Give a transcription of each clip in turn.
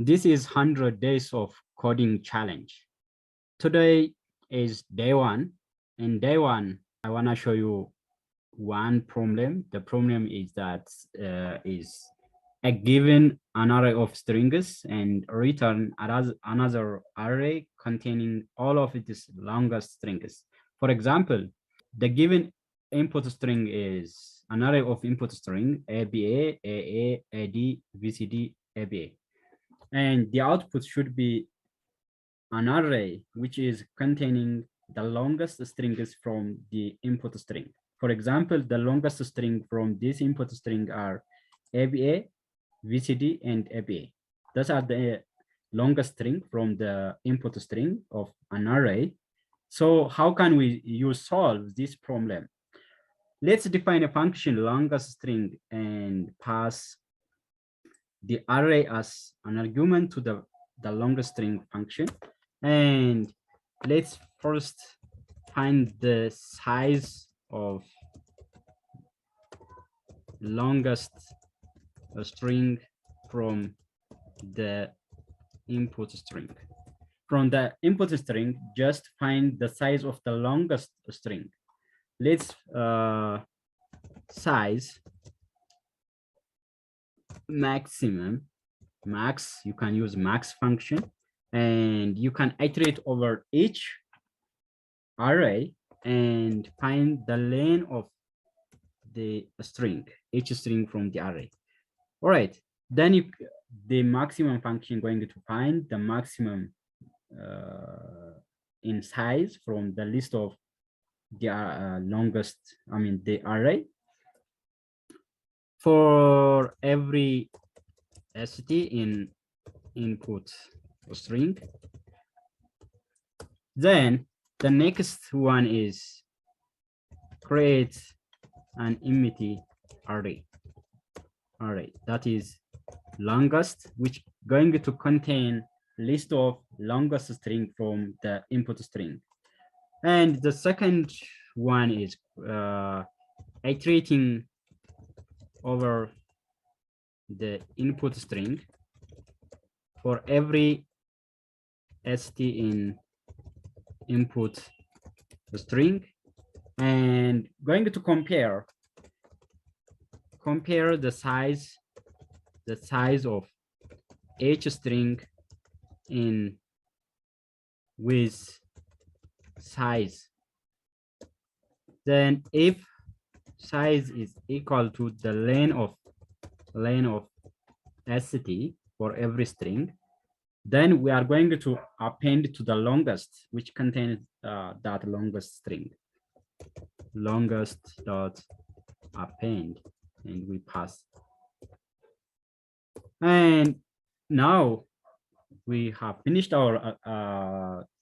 This is 100 days of coding challenge. Today is day one. In day one, I want to show you one problem. The problem is that is a given an array of strings and return another array containing all of its longest strings. For example, the given input string is an array of input string ABA, AA, AD, VCD, ABA. And the output should be an array which is containing the longest strings from the input string. For example, the longest string from this input string are ABA, VCD, and ABA. Those are the longest string from the input string of an array. So how can we solve this problem? Let's define a function longest string and pass the array as an argument to the longest string function. And let's first find the size of longest string from the input string. From the input string, just find the size of the longest string. Let's size maximum, max, you can use max function, and you can iterate over each array and find the length of the string, each string from the array. All right, then the maximum function going to find the maximum in size from the list of the longest, the array. For every st in input string, then the next one is create an empty array. That is longest, which going to contain list of longest string from the input string. And the second one is iterating over the input string for every st in input string, and going to compare the size of each string in with size. Then if size is equal to the length of st for every string, then we are going to append to the longest, which contains that longest string, longest dot append, and we pass. And now we have finished our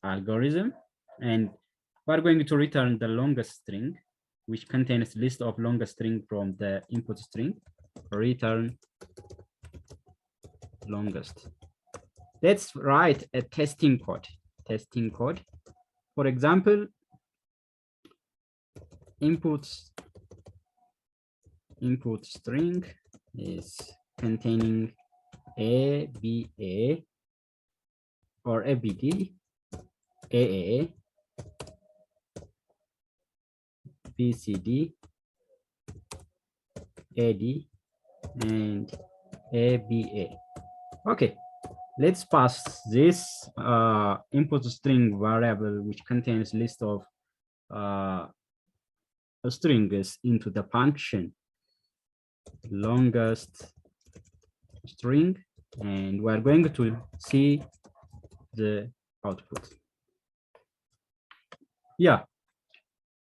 algorithm, and we're going to return the longest string, which contains list of longest string from the input string. Return longest. Let's write a testing code. For example, input string is containing ABA or ABD, AA, BCD, AD, and ABA. Okay, let's pass this input string variable, which contains list of strings, into the function longest string, and we're going to see the output. Yeah,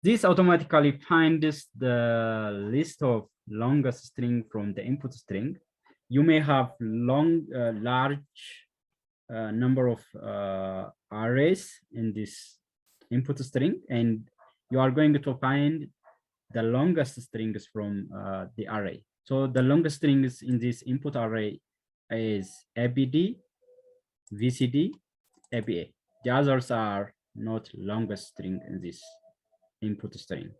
this automatically finds the list of longest string from the input string. You may have large number of arrays in this input string, and you are going to find the longest strings from the array. So the longest strings in this input array is ABD, VCD, ABA. The others are not longest string in this input string.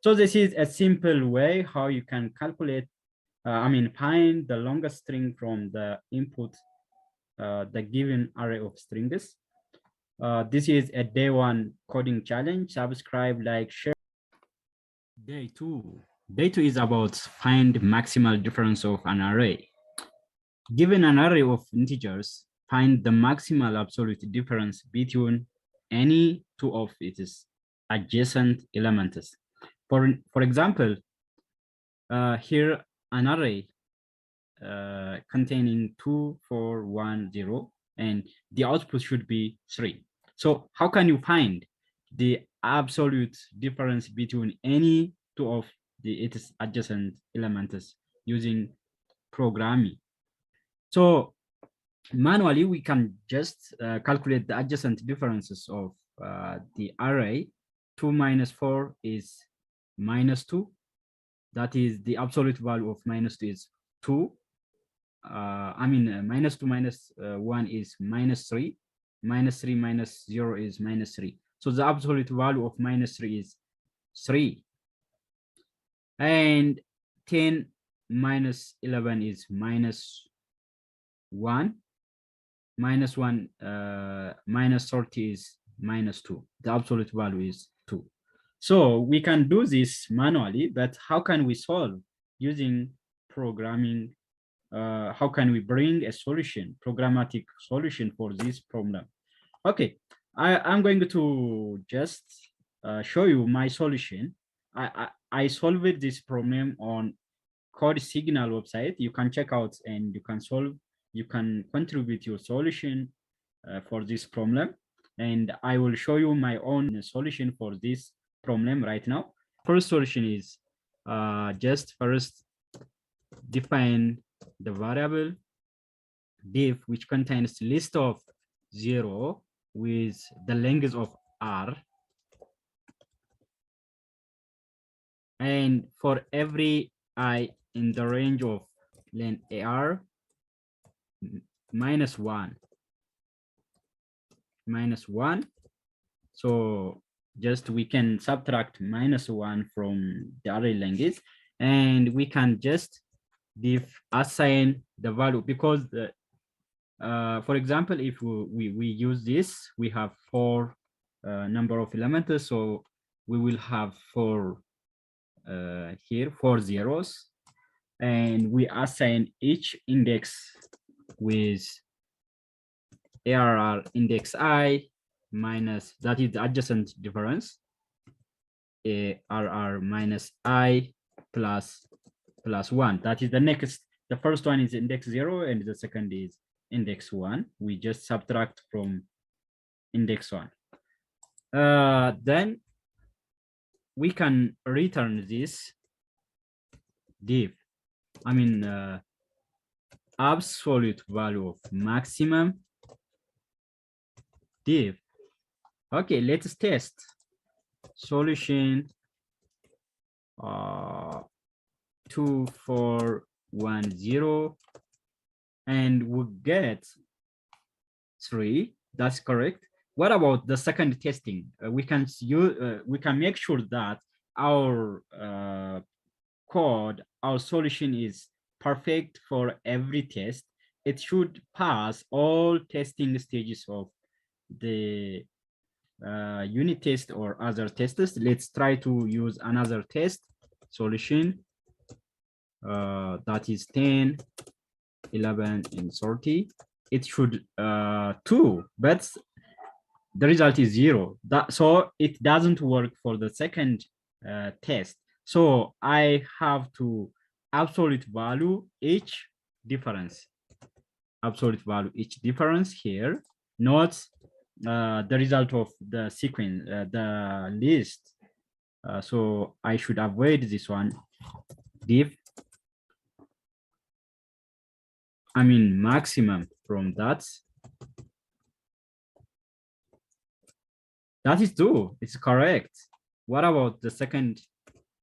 So this is a simple way how you can calculate, find the longest string from the input the given array of strings. This is a day one coding challenge. Subscribe, like, share. Day two. Day two is about find maximal difference of an array. Given an array of integers, find the maximal absolute difference between any two of its adjacent elements. For example, here an array containing 2, 4, 1, 0, and the output should be 3. So how can you find the absolute difference between any two of its adjacent elements using programming? So manually, we can just calculate the adjacent differences of the array. 2 minus 4 is minus 2. That is the absolute value of minus 2 is 2. Minus 2 minus 1 is minus 3. Minus 3 minus 0 is minus 3. So the absolute value of minus 3 is 3. And 10 minus 11 is minus 1. Minus 1 minus 30 is minus 2. The absolute value is 2. So we can do this manually, but how can we solve using programming? How can we bring a solution, programmatic solution for this problem? Okay, I'm going to just show you my solution. I solved this problem on Code Signal website. You can check out and you can solve, you can contribute your solution for this problem. And I will show you my own solution for this problem right now. First solution is just first define the variable div, which contains list of 0 with the length of r, and for every I in the range of length ar minus 1. So just we can subtract minus 1 from the array length, and we can just assign the value, because the for example, if we use this, we have 4 number of elements, so we will have 4 here, 4 zeros, and we assign each index with arr index I minus, that is the adjacent difference, arr minus I plus 1. That is the next, the first one is index 0 and the second is index 1. We just subtract from index 1. Then we can return this div, absolute value of maximum div. Okay, let's test solution 2410, and we get 3. That's correct. What about the second testing? We can make sure that our code, our solution is perfect for every test. It should pass all testing stages of the unit test or other tests. Let's try to use another test solution that is 10, 11, and 30. It should 2, but the result is 0. So it doesn't work for the second test. So I have to absolute value each difference. Absolute value each difference here, not the result of the sequence, the list. So I should avoid this one. Div, maximum from that. That is true. It's correct. What about the second,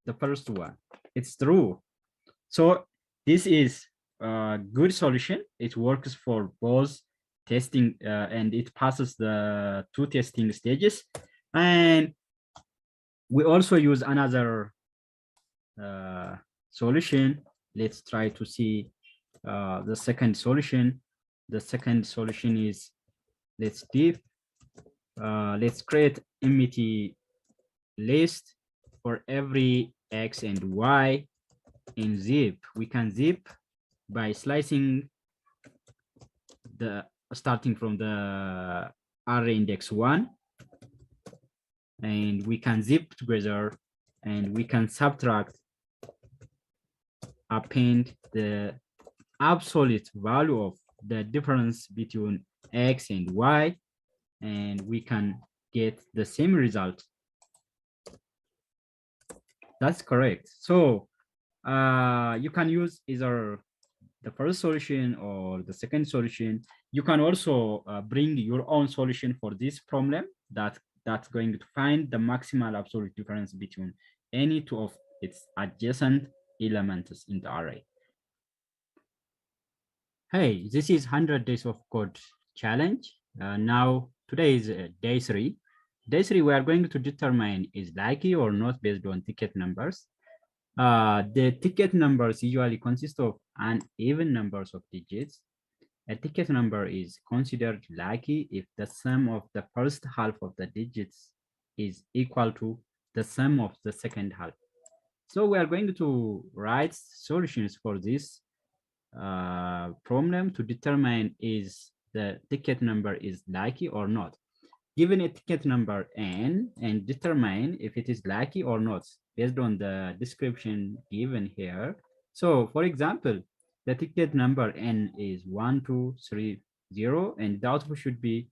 the first one? It's true. So this is a good solution. It works for both testing and it passes the 2 testing stages. And we also use another solution. Let's try to see the second solution. the second solution is, let's create empty list for every X and Y in zip. We can zip by slicing the starting from the array index 1, and we can zip together, and we can subtract, append the absolute value of the difference between X and Y, and we can get the same result. That's correct. So you can use either the first solution or the second solution. You can also bring your own solution for this problem that's going to find the maximal absolute difference between any two of its adjacent elements in the array. Hey, this is 100 days of code challenge. Now, today is day 3. Day 3, we are going to determine is likely or not based on ticket numbers. The ticket numbers usually consist of uneven numbers of digits. A ticket number is considered lucky if the sum of the first half of the digits is equal to the sum of the second half. So we are going to write solutions for this problem to determine is the ticket number is lucky or not. Given a ticket number n and determine if it is lucky or not based on the description given here. So for example, the ticket number n is 1230, and the output should be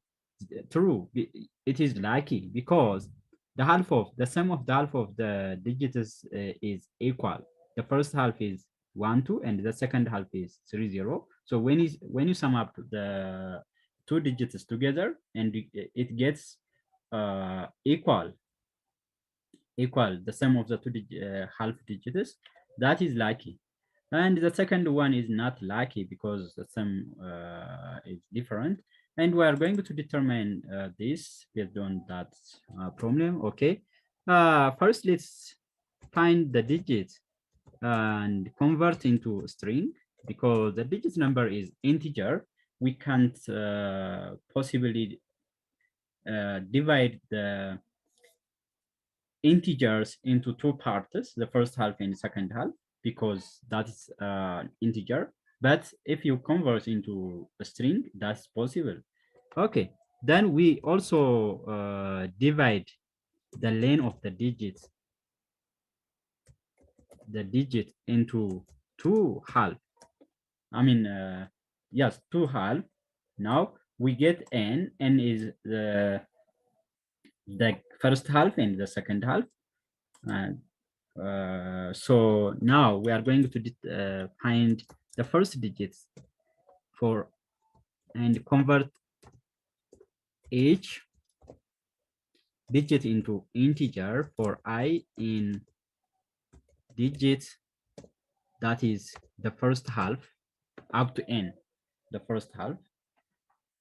true. It is lucky because the sum of the half of the digits is equal. The first half is 1 2 and the second half is 30. So when you sum up the two digits together and it gets equal the sum of the two half digits, that is lucky. And the second one is not lucky because the sum is different, and we are going to determine this based on that problem. Okay, first let's find the digits and convert into string. Because the digit number is integer, we can't possibly divide the integers into two parts, the first half and the second half, because that is integer. But if you convert into a string, that's possible. Okay, then we also divide the length of the digit into two half. I mean, yes, two half. Now we get n is the first half and the second half. So now we are going to find the first digits for and convert each digit into integer for I in digits, that is the first half up to n, the first half.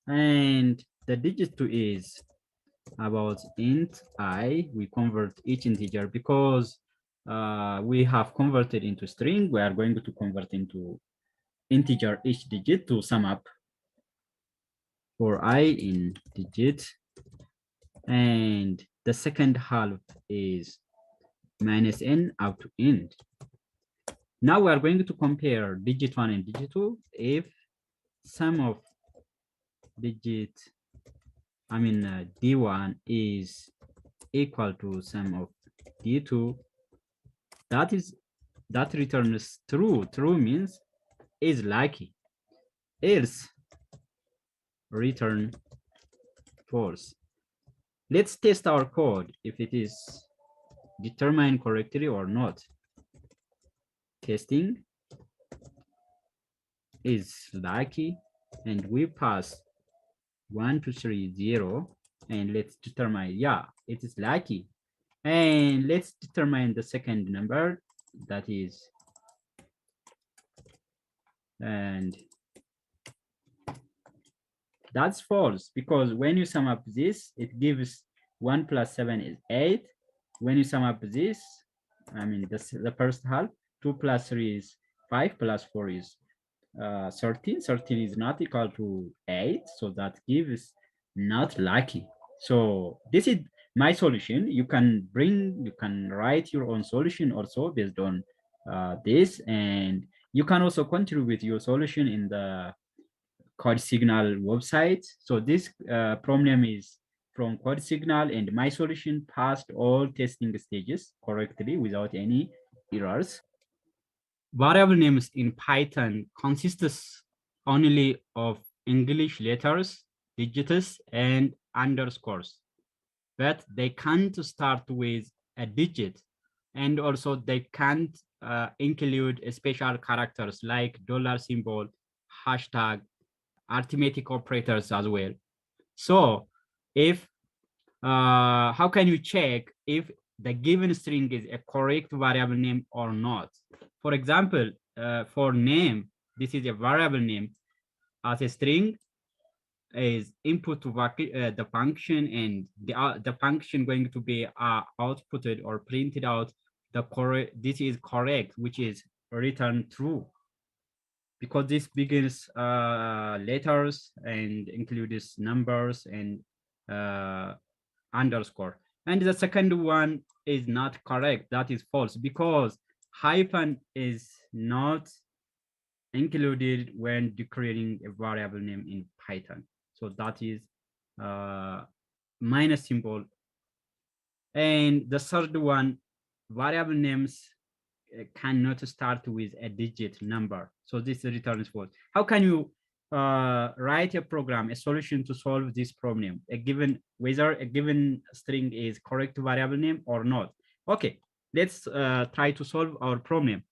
And the digit 2 is about int I. We convert each integer because we have converted into string. We are going to convert into integer each digit to sum up for I in digit. And the second half is minus n up to end. Now we are going to compare digit 1 and digit 2. If sum of digit, D1 is equal to sum of D2, that returns true. True means is lucky. Else return false. Let's test our code if it is determined correctly or not. Testing is lucky, and we pass 1 2 3 0, and let's determine, yeah, it is lucky. And let's determine the second number, that is, and that's false, because when you sum up this, it gives 1 plus 7 is 8. When you sum up this, the first half, 2 plus 3 is 5 plus 4 is 13. 13 is not equal to 8, so that gives not lucky. So this is my solution. You can write your own solution also based on this, and you can also contribute your solution in the Code Signal website. So this problem is from Code Signal, and my solution passed all testing stages correctly without any errors. Variable names in Python consists only of English letters, digits, and underscores, but they can't start with a digit, and also they can't include special characters like dollar symbol, hashtag, arithmetic operators as well. So if how can you check if the given string is a correct variable name or not? For example, for name, this is a variable name. As a string is input to the function, and the function going to be outputted or printed out the correct. This is correct, which is return true, because this begins letters and includes numbers and underscore. And the second one is not correct. That is false, because hyphen is not included when declaring a variable name in Python. So that is minus symbol. And the third one, variable names cannot start with a digit number. So this returns false. How can you write a program, a solution to solve this problem, whether a given string is correct variable name or not? Okay, let's try to solve our problem.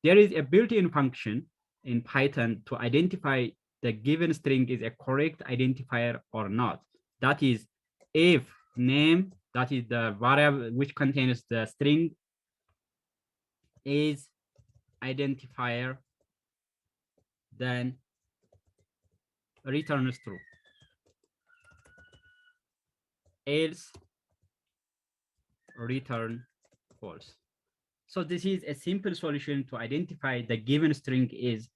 There is a built-in function in Python to identify the given string is a correct identifier or not. That is, if name, that is the variable which contains the string, is identifier, then returns true. Else return false. So this is a simple solution to identify the given string is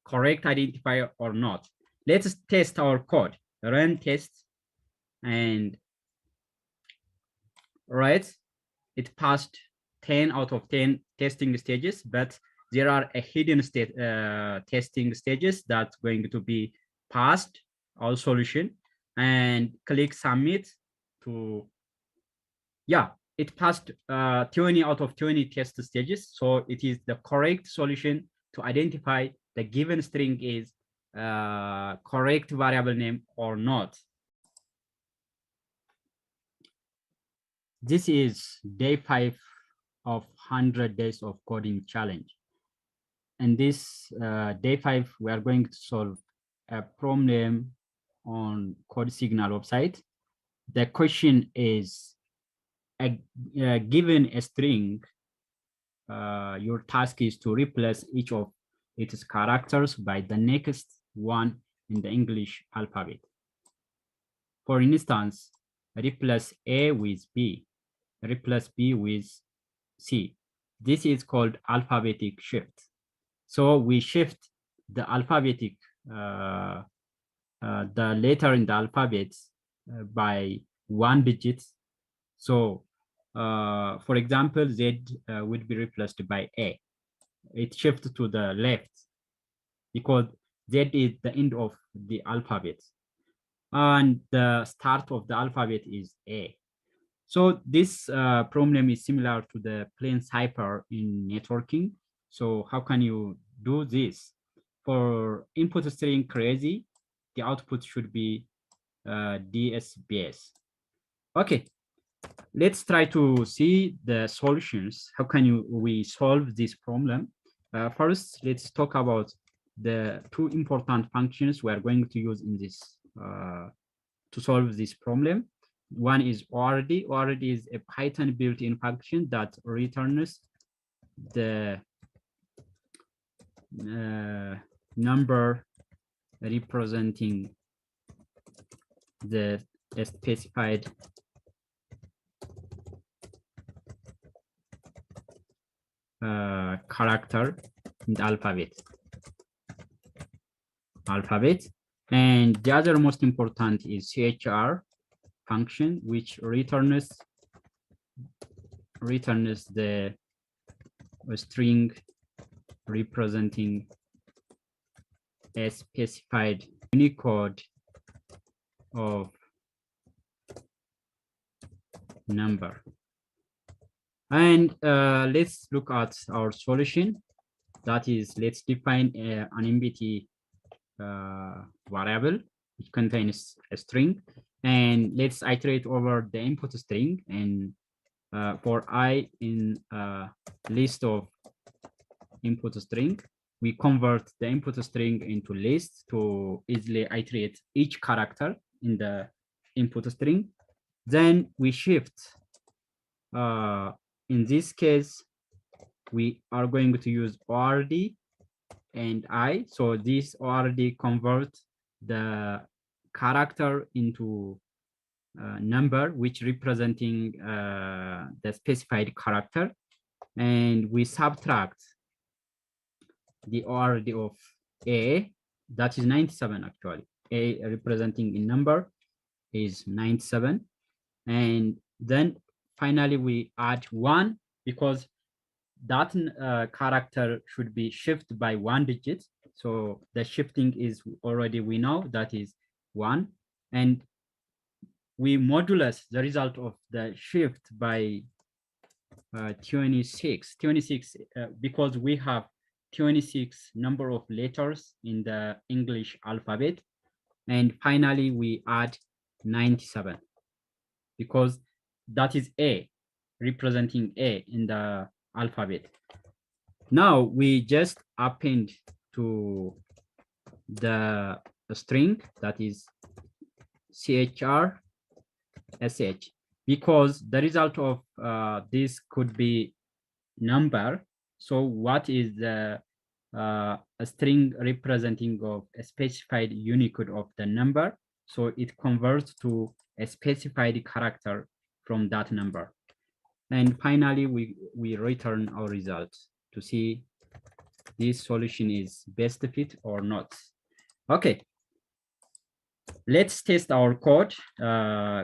correct identifier or not. Let's test our code. Run test, and right, it passed 10 out of 10 testing stages, but there are a hidden testing stages that's going to be passed our solution. And click submit to, yeah, it passed 20 out of 20 test stages. So it is the correct solution to identify the given string is correct variable name or not. This is day 5 of 100 days of coding challenge. And this day 5, we are going to solve a problem on Code Signal website. The question is, given a string, your task is to replace each of its characters by the next one in the English alphabet. For instance, replace A with B, replace B with C. This is called alphabetic shift. So we shift the alphabetic, the letter in the alphabet by 1 digit. So for example, Z would be replaced by A. It shifts to the left because Z is the end of the alphabet, and the start of the alphabet is A. So this problem is similar to the plain cipher in networking. So how can you do this? For input string crazy, the output should be DSBS. Okay, let's try to see the solutions. How can we solve this problem? First, let's talk about the 2 important functions we are going to use in this to solve this problem. One is ORD. ORD is a Python built-in function that returns the number representing the specified character in the alphabet. alphabet. And the other most important is CHR function, which returns the string representing a specified Unicode of number. And let's look at our solution. That is, let's define an MBT variable which contains a string, and let's iterate over the input string. And for I in list of input string, we convert the input string into list to easily iterate each character in the input string. Then we shift. In this case, we are going to use ORD and I. So this ORD converts the character into number, which representing the specified character, and we subtract the ORD of A, that is 97 actually. A representing in number is 97. And then finally we add 1 because that character should be shifted by 1 digit. So the shifting is already, we know that is 1. And we modulus the result of the shift by 26 because we have 26 number of letters in the English alphabet. And finally, we add 97 because that is A, representing A in the alphabet. Now we just append to the string, that is CHR SH, because the result of this could be number. So what is the a string representing of a specified Unicode of the number? So it converts to a specified character from that number. And finally, we return our results to see this solution is best fit or not. Okay, let's test our code.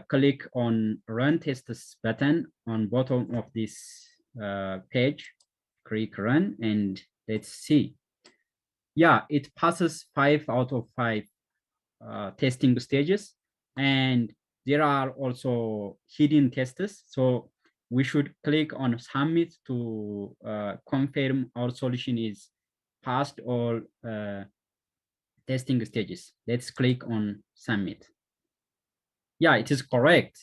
Click on Run Tests button on bottom of this page. Click Run and let's see. Yeah, it passes 5 out of 5 testing stages, and there are also hidden tests. So we should click on Submit to confirm our solution is passed all testing stages. Let's click on Submit. Yeah, it is correct.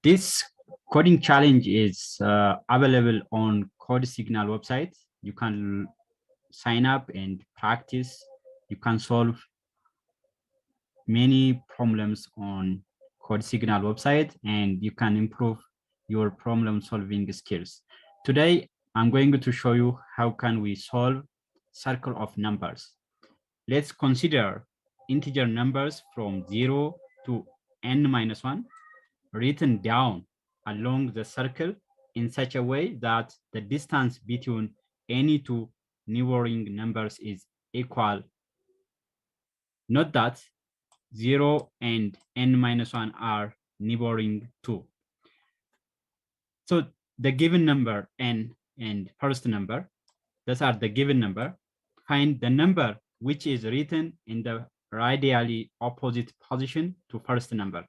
This coding challenge is available on CodeSignal website. You can sign up and practice. You can solve many problems on CodeSignal website, and you can improve your problem solving skills. Today, I'm going to show you how can we solve circle of numbers. Let's consider integer numbers from 0 to n-1 written down along the circle in such a way that the distance between any two neighboring numbers is equal. Note that 0 and n-1 are neighboring 2. So the given number n and first number, those are the given number. Find the number which is written in the radially opposite position to first number.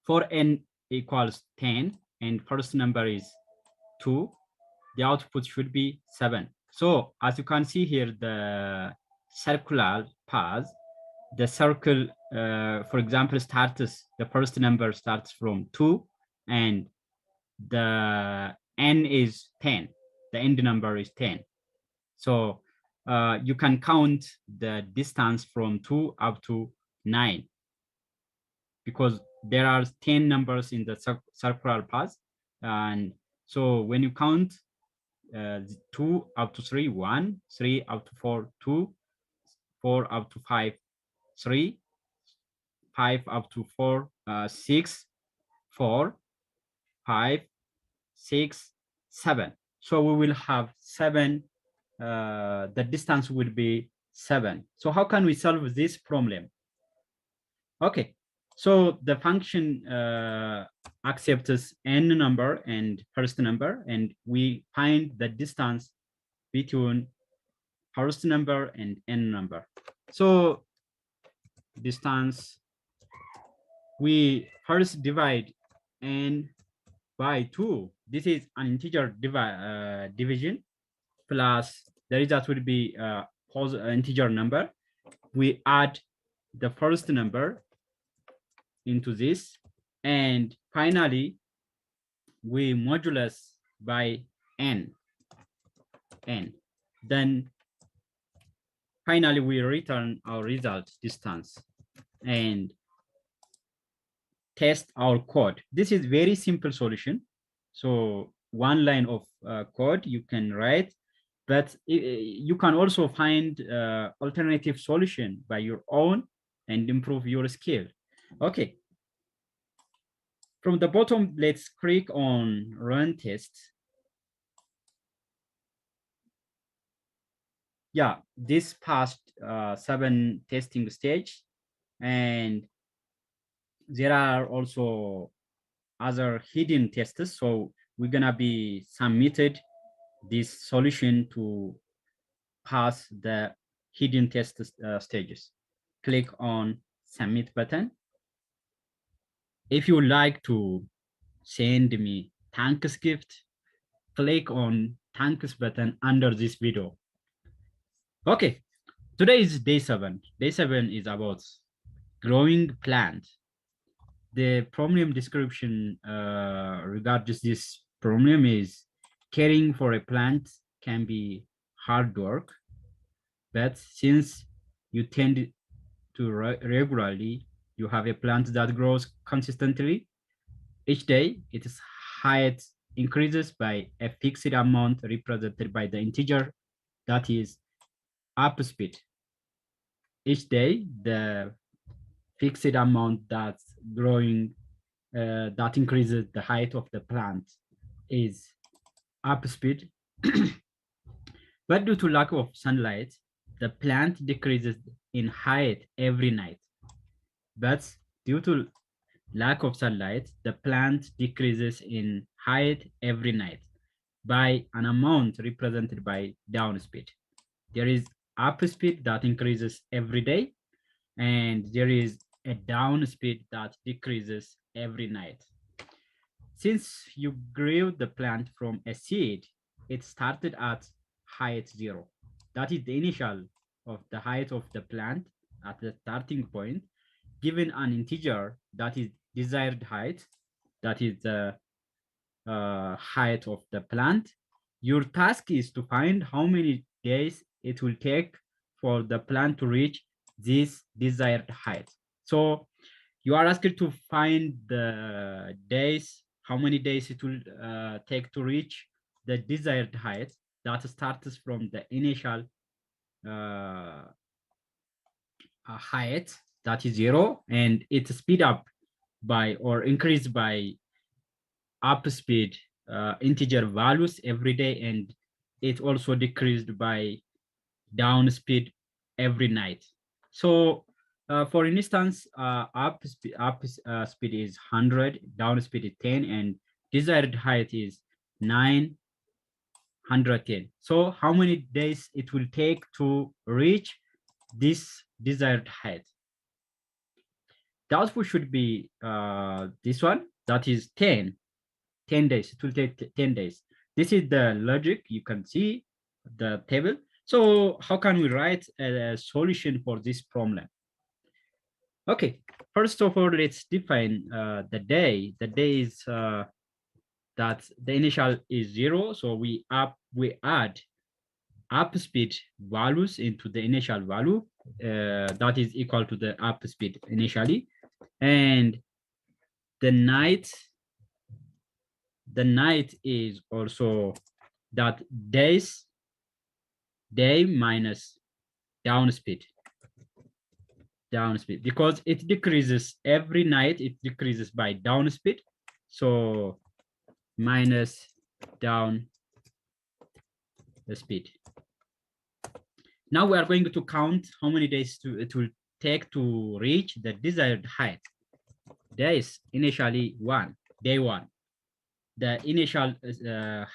For n equals 10 and first number is 2, the output should be 7. So as you can see here, the circular path, the circle, for example, starts, the first number starts from 2 and the n is 10. The end number is 10. So you can count the distance from 2 up to 9 because there are 10 numbers in the circular path. And so when you count 2 up to 3, 1, 3 up to 4, 2, 4 up to 5, 3, 5 up to 4, 6, 4, 5, 6, 7. So we will have 7. The distance would be 7. So how can we solve this problem? Okay, so the function accepts n number and first number, and we find the distance between first number and n number. So distance, we first divide n by 2. This is an integer division, plus the result will be integer number. We add the first number into this, and finally we modulus by n. Then finally we return our result distance and test our code. This is very simple solution. So one line of code you can write, but you can also find alternative solution by your own and improve your skill. Okay. From the bottom, let's click on run test. Yeah, this passed 7 testing stage, and there are also other hidden tests. So we're gonna be submitted this solution to pass the hidden test stages. Click on submit button. If you would like to send me thanks gift, click on thanks button under this video. Okay, today is day 7. Day 7 is about growing plant. The problem description regards this problem is caring for a plant can be hard work, but since you tend to regularly, you have a plant that grows consistently. Each day, its height increases by a fixed amount represented by the integer that is up speed. Each day, the fixed amount that's growing, that increases the height of the plant is up speed. But due to lack of sunlight, the plant decreases in height every night. But due to lack of sunlight, the plant decreases in height every night by an amount represented by down speed. There is up speed that increases every day, and there is a down speed that decreases every night. Since you grew the plant from a seed, it started at height 0. That is the initial of the height of the plant at the starting point, given an integer that is desired height, that is the height of the plant. Your task is to find how many days it will take for the plant to reach this desired height. So you are asked to find the days, how many days it will take to reach the desired height that starts from the initial height, that is 0, and it speed up by or increase by up speed integer values every day, and it also decreased by down speed every night. So for instance, up speed is 100, down speed is 10, and desired height is 910. So how many days it will take to reach this desired height? The output should be this one, that is 10 days. It will take 10 days. This is the logic. You can see the table. So how can we write a solution for this problem? Okay, first of all, let's define the day. The day is that the initial is 0. So we add up speed values into the initial value that is equal to the up speed initially. And the night is also that day minus down speed, because it decreases every night, it decreases by down speed. So minus down the speed. Now we are going to count how many days it will take to reach the desired height. Days initially day one. The initial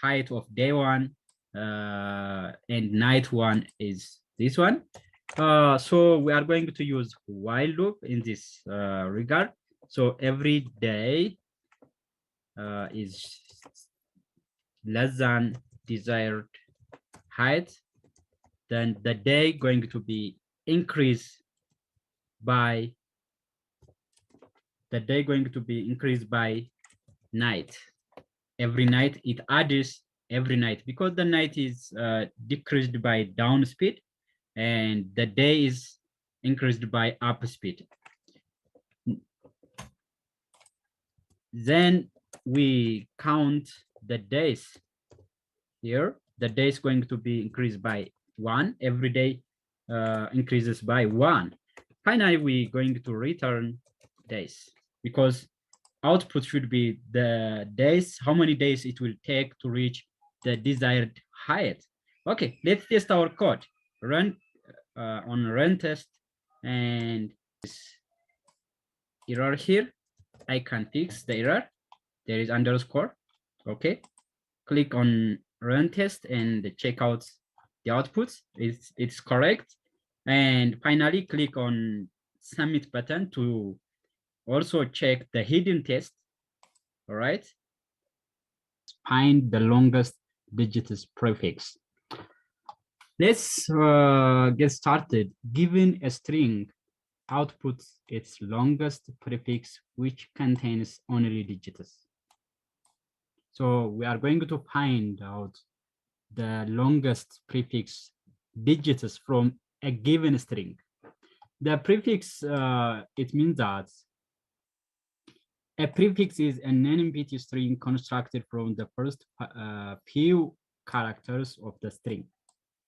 height of day one and night one is this one. So we are going to use while loop in this regard. So every day is less than desired height, then the day going to be increased by night. Every night it adds every night, because the night is decreased by down speed and the day is increased by up speed. Then we count the days here. The day is going to be increased by 1. Every day increases by 1. Finally, we're going to return days, because output should be the days, how many days it will take to reach the desired height. Okay, let's test our code. Run on run test, and this error here, I can fix the error. There is underscore. Okay, click on run test and check out the outputs. It's correct. And finally, click on submit button to also check the hidden test. All right. Find the longest digits prefix. Let's get started. Given a string, output its longest prefix, which contains only digits. So we are going to find out the longest prefix digits from a given string. The prefix, it means that a prefix is a non-empty string constructed from the first few characters of the string.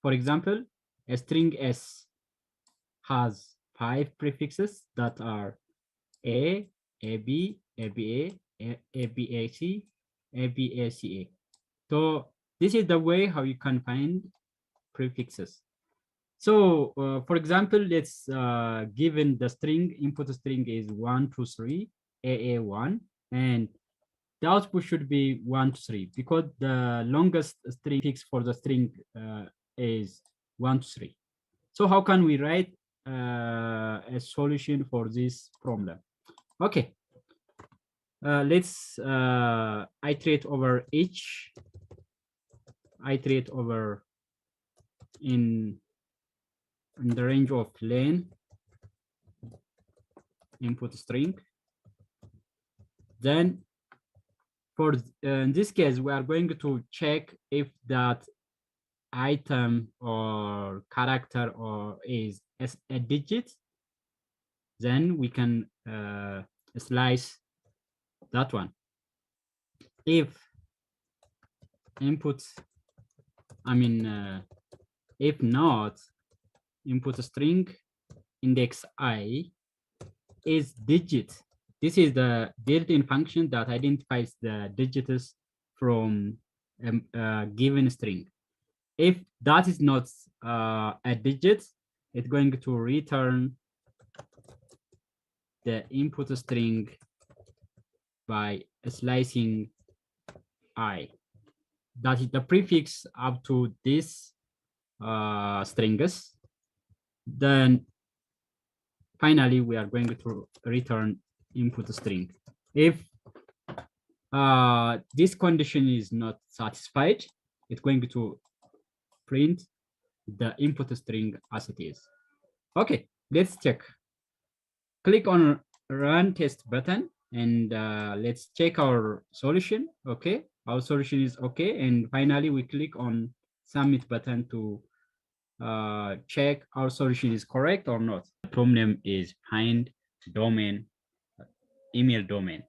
For example, a string S has 5 prefixes that are A, AB, ABA, ABAC, ABACA. So this is the way how you can find prefixes. So for example, let's given the string, input string is 1, 2, 3, AA1, and the output should be 1, 2, 3, because the longest string prefix for the string is 1, 2, 3. So how can we write a solution for this problem? Okay, let's iterate over each, iterate over in the range of len input string. Then for in this case, we are going to check if that item or character or is a digit. Then we can slice that one. If input, if not, input string index I is digit. This is the built-in function that identifies the digits from a given string. If that is not a digit, it's going to return the input string by slicing I. That is the prefix up to this strings. Then finally, we are going to return input string. If this condition is not satisfied, it's going to print the input string as it is. Okay, let's check. Click on run test button and let's check our solution. Okay, our solution is okay. And finally, we click on submit button to check our solution is correct or not. The problem is find domain, email domain.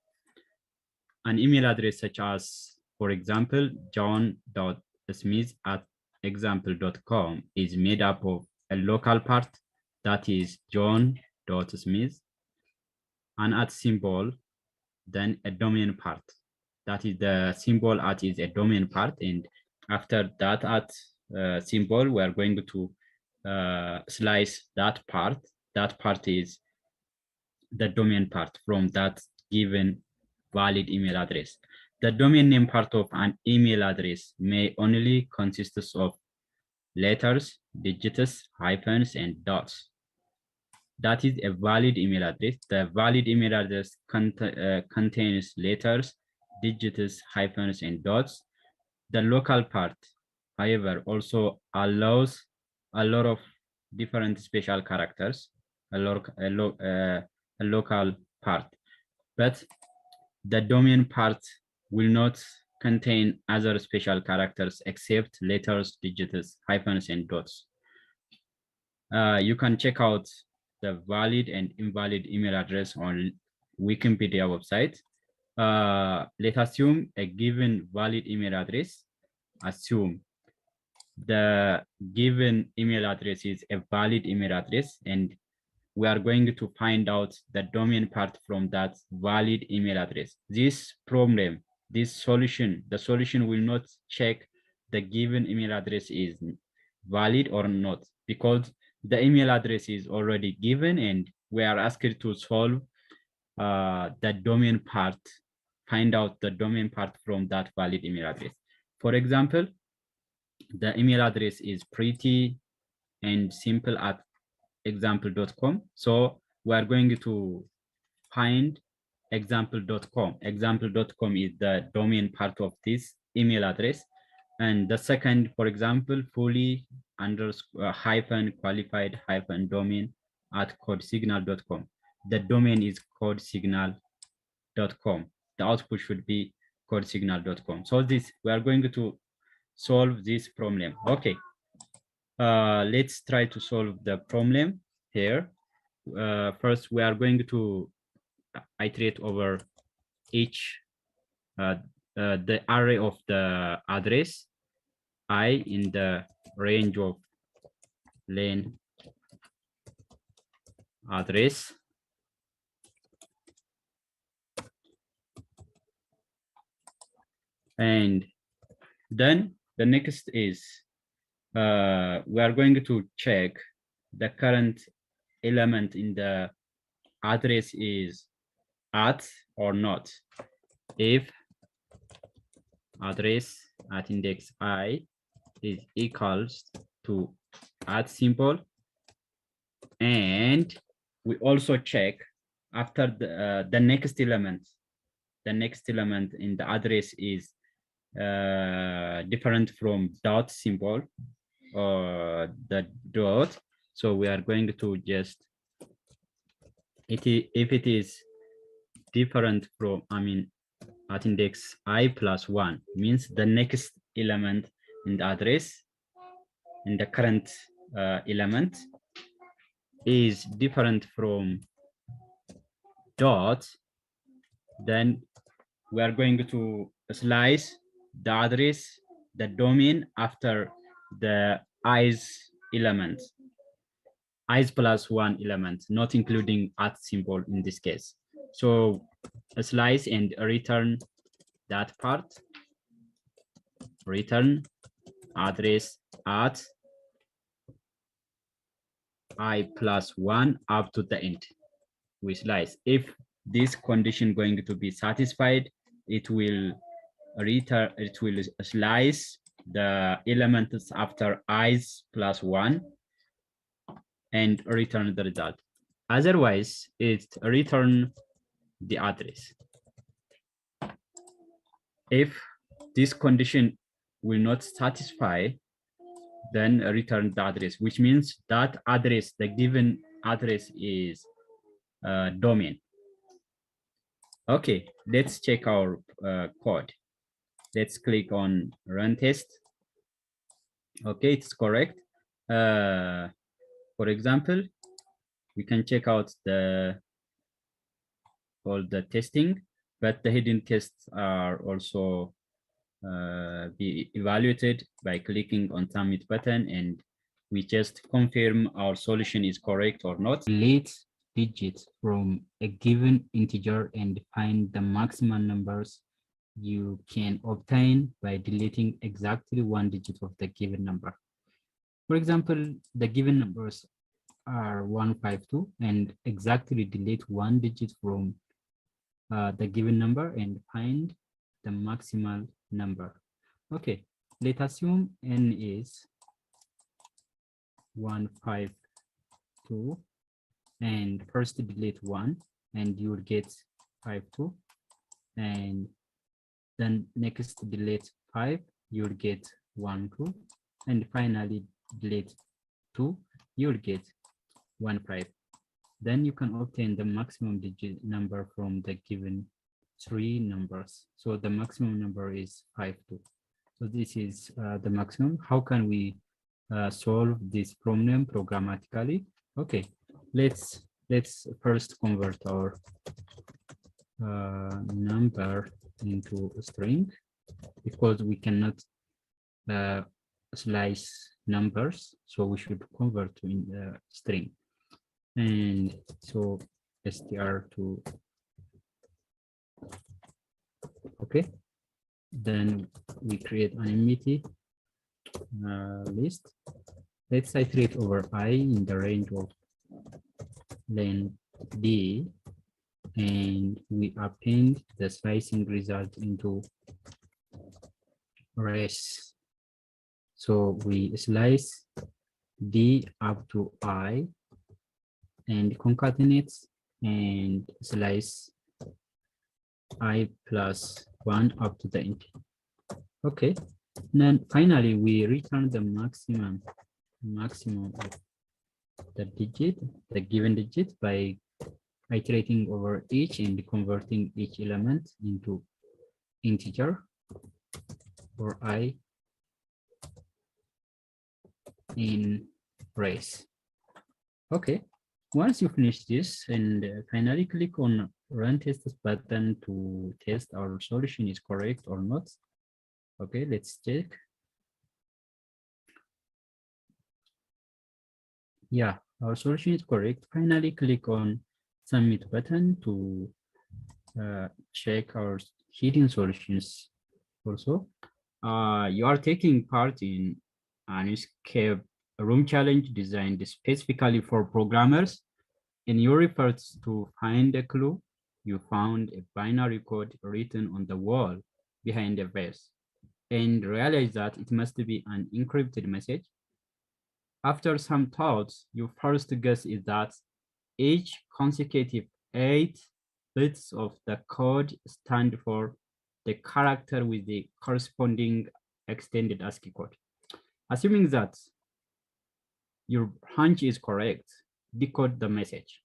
An email address such as, for example, john.smith@example.com is made up of a local part that is john.smith, an @ symbol, then a domain part. That is the symbol is a domain part, and after that @ symbol, we are going to slice that part. That part is the domain part from that given valid email address. The domain name part of an email address may only consist of letters, digits, hyphens, and dots. That is a valid email address. The valid email address contains letters, digits, hyphens, and dots. The local part, however, also allows a lot of different special characters, a local part, but the domain part will not contain other special characters except letters, digits, hyphens, and dots. You can check out the valid and invalid email address on Wikipedia website. Let's assume a given valid email address. Assume the given email address is a valid email address, and we are going to find out the domain part from that valid email address. This problem, this solution, the solution will not check the given email address is valid or not, because the email address is already given and we are asked to solve the domain part, find out the domain part from that valid email address. For example, the email address is pretty and simple at example.com. So we are going to find example.com. Example.com is the domain part of this email address. And the second, for example, fully hyphen qualified hyphen domain at codesignal.com. The domain is codesignal.com. The output should be codesignal.com. So this, we are going to solve this problem. Okay. Let's try to solve the problem here. First, we are going to iterate over each the array of the address I in the range of len address. And then the next is we are going to check the current element in the address is at or not. If address at index I is equals to at symbol, and we also check after the next element. The next element in the address is different from dot symbol or the dot. So we are going to just if it is different from, I mean, at index I plus 1 means the next element in the address in the current element is different from dot, then we are going to slice the address, the domain after the i's element, i's plus 1 element, not including at symbol in this case. So a slice and return that part, return address at I plus 1 up to the end. We slice. If this condition going to be satisfied, it will return, it will slice the elements after i's plus 1 and return the result. Otherwise, it return the address. If this condition will not satisfy, then return the address, which means that address, the given address is domain. Okay, let's check our code. Let's click on run test. Okay, it's correct. For example, we can check out all the testing, but the hidden tests are also be evaluated by clicking on submit button, and we just confirm our solution is correct or not. Delete digits from a given integer and find the maximum numbers you can obtain by deleting exactly one digit of the given number. For example, the given numbers are 152 and exactly delete one digit from the given number and find the maximal number. Okay, let's assume n is 152 and first delete 1 and you will get 52, and then next delete 5, you'll get 1 2, and finally delete 2, you'll get 1 5. Then you can obtain the maximum digit number from the given 3 numbers. So the maximum number is 52. So this is the maximum. How can we solve this problem programmatically? Okay, let's first convert our number into a string, because we cannot slice numbers, so we should convert to in the string. And so str2, okay, then we create an empty list. Let's iterate over I in the range of len d, and we append the slicing result into res. So we slice d up to I and concatenate and slice I plus 1 up to the end. Okay, and then finally we return the maximum of the digit, the given digit, by iterating over each and converting each element into integer for I in res. Okay, once you finish this, and finally click on run test button to test our solution is correct or not. Okay, let's check. Yeah, our solution is correct. Finally click on submit button to check our hidden solutions. Also, you are taking part in an escape room challenge designed specifically for programmers. In your efforts to find a clue, you found a binary code written on the wall behind the vase and realized that it must be an encrypted message. After some thoughts, your first guess is that each consecutive 8 bits of the code stand for the character with the corresponding extended ASCII code. Assuming that your hunch is correct, decode the message.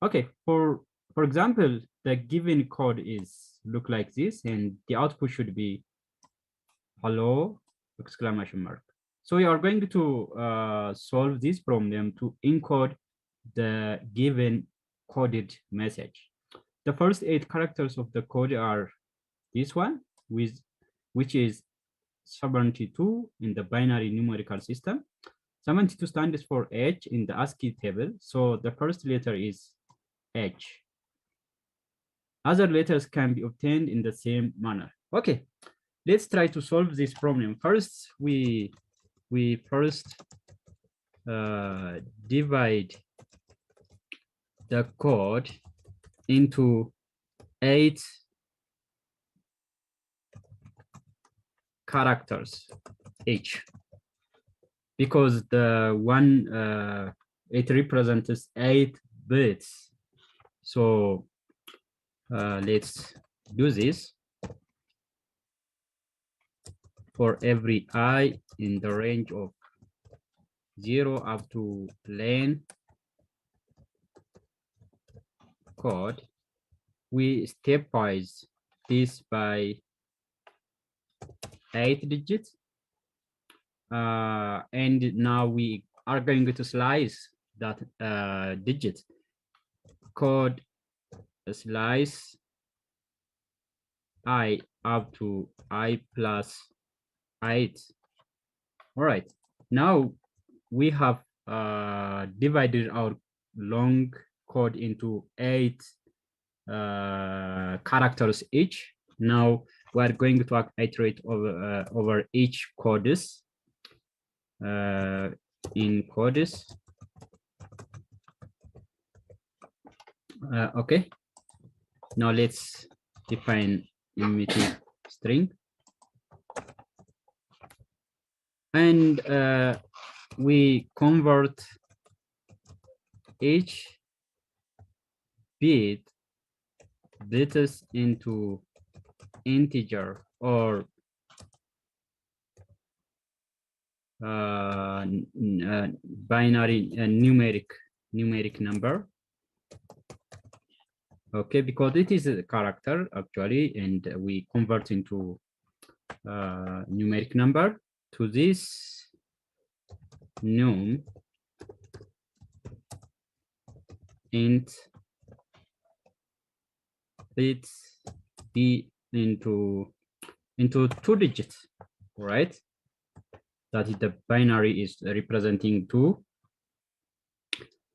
Okay, for example, the given code is look like this, and the output should be hello exclamation mark. So we are going to solve this problem to encode the given coded message. The first 8 characters of the code are this one, which is 72 in the binary numerical system. 72 stands for H in the ASCII table, so the first letter is H. Other letters can be obtained in the same manner. Okay, let's try to solve this problem. First, we first divide the code into 8 characters each, because the one it represents 8 bits. So let's do this. For every I in the range of 0 up to len code, we stepwise this by 8 digits. And now we are going to slice that digit. Code slice I up to I plus 8. All right, now we have divided our long code into 8 characters each. Now we are going to iterate over each codes. in codes. Okay, now let's define emitting string, and we convert each bit this into integer or binary numeric number. Okay, because it is a character actually, and we convert into numeric number. To this num int bits be into 2 digits, right? That is the binary is representing 2.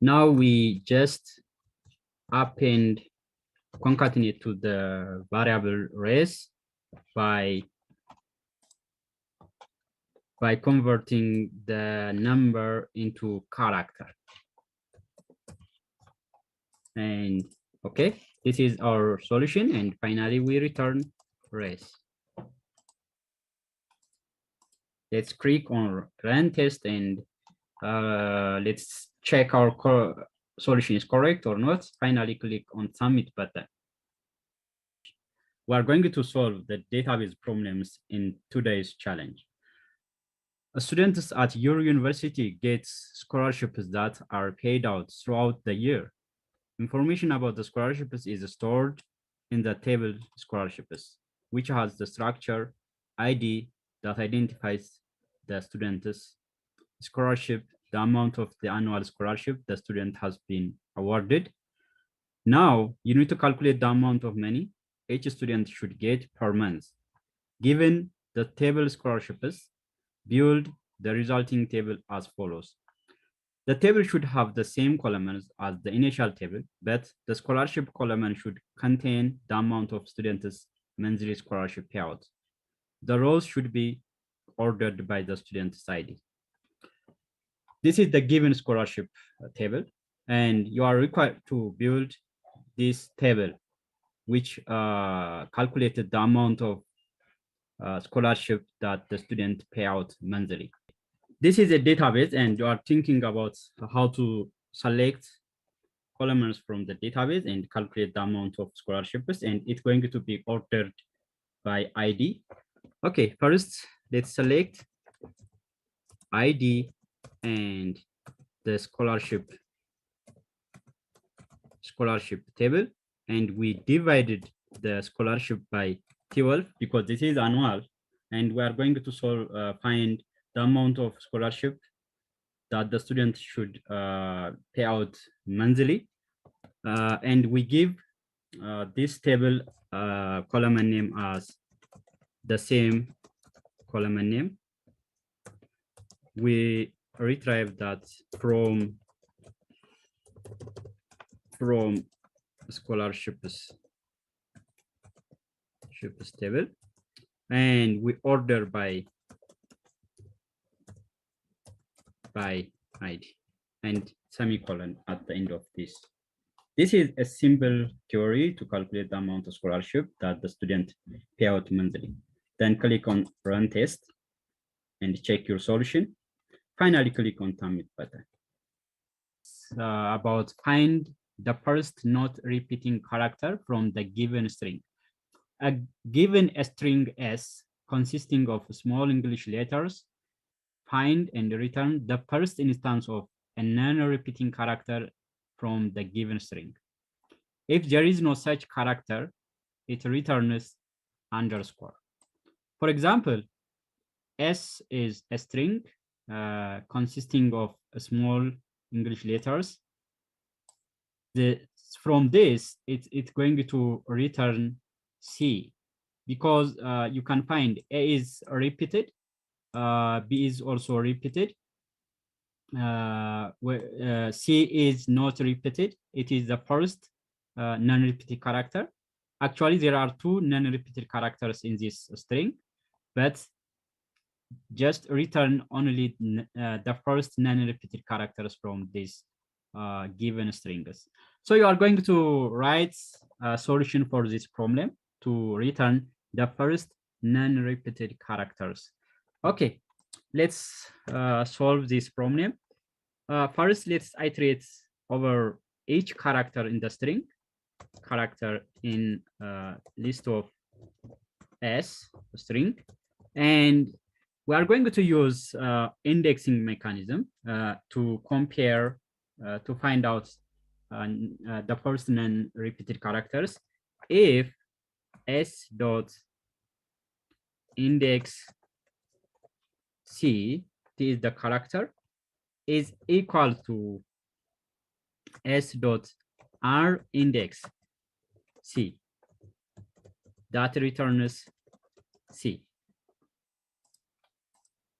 Now we just append concatenate to the variable race by converting the number into character. And okay, this is our solution. And finally, we return race. Let's click on run test and let's check our solution is correct or not. Finally, click on submit button. We are going to solve the database problems in today's challenge. Students at your university get scholarships that are paid out throughout the year. Information about the scholarships is stored in the table scholarships, which has the structure ID that identifies the student's scholarship, the amount of the annual scholarship the student has been awarded. Now, you need to calculate the amount of money each student should get per month. Given the table scholarships, build the resulting table as follows. The table should have the same columns as the initial table, but the scholarship column should contain the amount of students' monthly scholarship payouts. The rows should be ordered by the student's ID. This is the given scholarship table, and you are required to build this table, which calculated the amount of scholarship that the student pay out monthly. This is a database, and you are thinking about how to select columns from the database and calculate the amount of scholarships, and it's going to be ordered by ID. Okay, first let's select ID and the scholarship table, and we divided the scholarship by 12 because this is annual, and we are going to find the amount of scholarship that the student should pay out monthly, and we give this table column name as the same column name. We retrieve that from scholarships table, and we order by ID and semicolon at the end of this. This is a simple theory to calculate the amount of scholarship that the student pay out monthly. Then click on run test and check your solution. Finally, click on submit button. About find the first not repeating character from the given string. Given a string S consisting of small English letters, find and return the first instance of a non-repeating character from the given string. If there is no such character, it returns underscore. For example, S is a string consisting of small English letters. From this, it's going to return C, because you can find A is repeated, B is also repeated, C is not repeated. It is the first non-repeated character. Actually, there are 2 non-repeated characters in this string, but just return only the first non-repeated characters from this given strings. So you are going to write a solution for this problem to return the first non-repeated characters. Okay, let's solve this problem. First, let's iterate over each character in the string, character in list of S string, and we are going to use indexing mechanism to compare, to find out the first non-repeated characters. If S dot index C, is the character, is equal to S dot R index C, that returns C.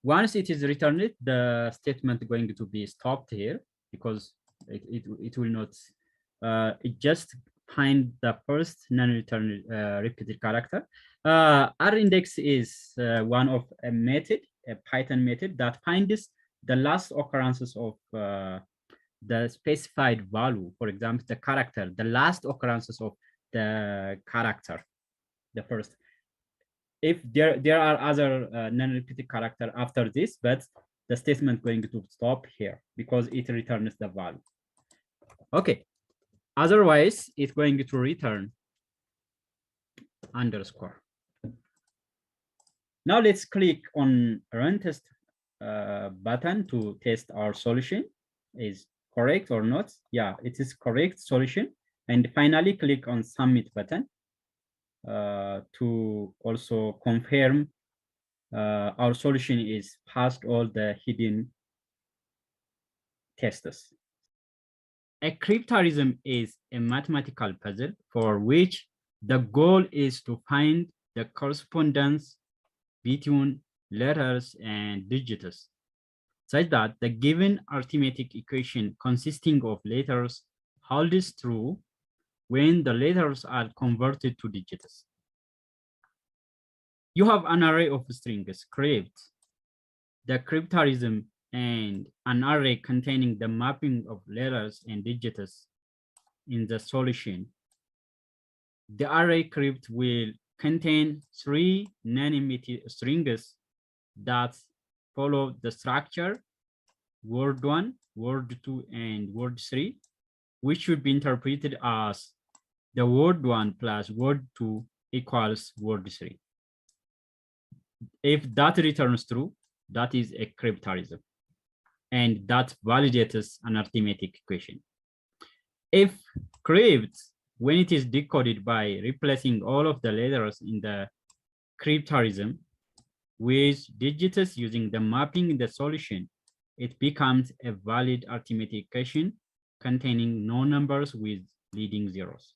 Once it is returned, the statement going to be stopped here because it will not, it just find the first non-return repeated character. R index is one of a method, a Python method that finds the last occurrences of the specified value. For example, the character, the last occurrences of the character, the first. If there are other non-repeated character after this, but the statement going to stop here because it returns the value. Okay, otherwise it's going to return underscore. Now let's click on run test button to test our solution is correct or not. Yeah, it is correct solution. And finally click on submit button to also confirm our solution is passed all the hidden tests. A cryptarism is a mathematical puzzle for which the goal is to find the correspondence between letters and digits, such that the given arithmetic equation consisting of letters holds true when the letters are converted to digits. You have an array of strings, crypt, the cryptarism, and an array containing the mapping of letters and digits in the solution. The array crypt will contain 3 non-empty strings that follow the structure word 1, word 2, and word 3, which should be interpreted as the word 1 plus word 2 equals word 3. If that returns true, that is a cryptarism, and that validates an arithmetic equation. If crypt, when it is decoded by replacing all of the letters in the cryptarism with digits using the mapping in the solution, it becomes a valid arithmetic equation containing no numbers with leading zeros.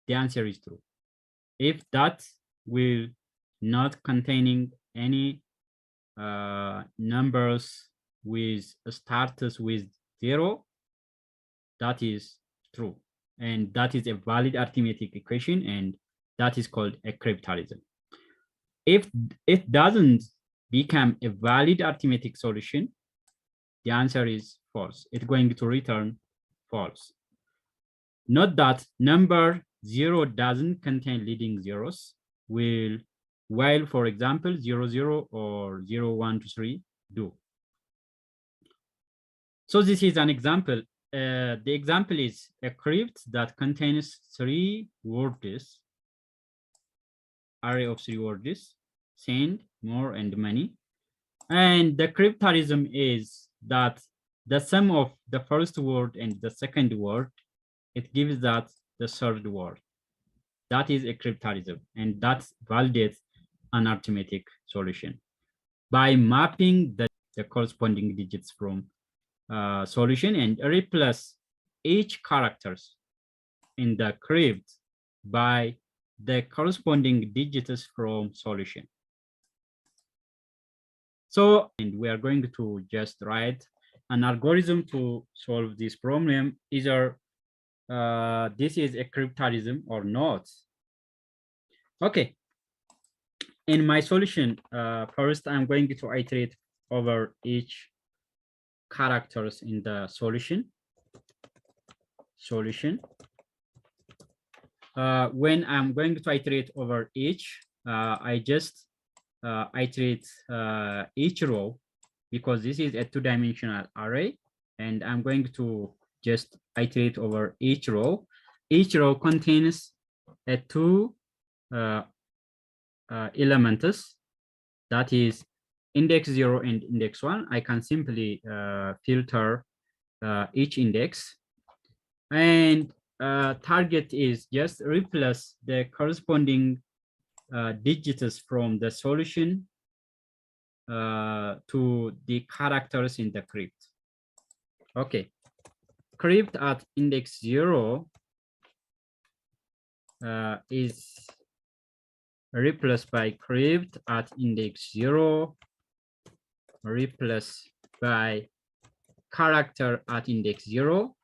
The answer is true. If that will not containing any numbers with starters with 0, that is true. And that is a valid arithmetic equation, and that is called a cryptarism. If it doesn't become a valid arithmetic solution, the answer is false. It's going to return false. Note that number 0 doesn't contain leading zeros, while, for example, 0, 0 or 0, 1, 2, 3 do. So this is an example. The example is a crypt that contains 3 words, array of 3 words, send, more, and money. And the cryptarism is that the sum of the first word and the second word, it gives that the third word. That is a cryptarism, and that validates an arithmetic solution. By mapping the corresponding digits from solution and replace each characters in the crypt by the corresponding digits from solution. So, and we are going to just write an algorithm to solve this problem. Either this is a cryptarism or not. Okay. in my solution, first I'm going to iterate over each characters in the solution. When I'm going to iterate over each, I just iterate each row, because this is a two-dimensional array, and I'm going to just iterate over each row. Each row contains two elements, that is index 0 and index 1. I can simply filter each index, and target is just replace the corresponding digits from the solution to the characters in the crypt. Okay, crypt at index 0 is replaced by crypt at index 0 replaced by character at index 0.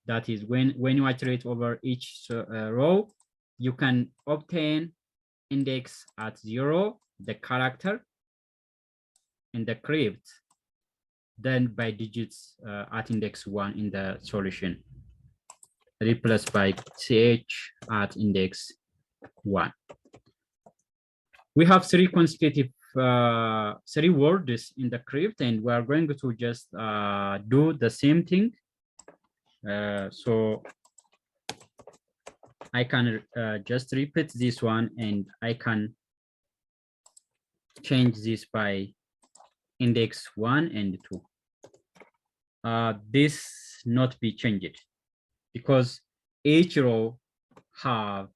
That is when you iterate over each row, you can obtain index at 0, the character, in the crypt, then by digits at index 1 in the solution, replaced by ch at index 1. We have three consecutive three words in the crypt, and we are going to just do the same thing. So I can just repeat this one, and I can change this by index 1 and 2. This not be changed because each row have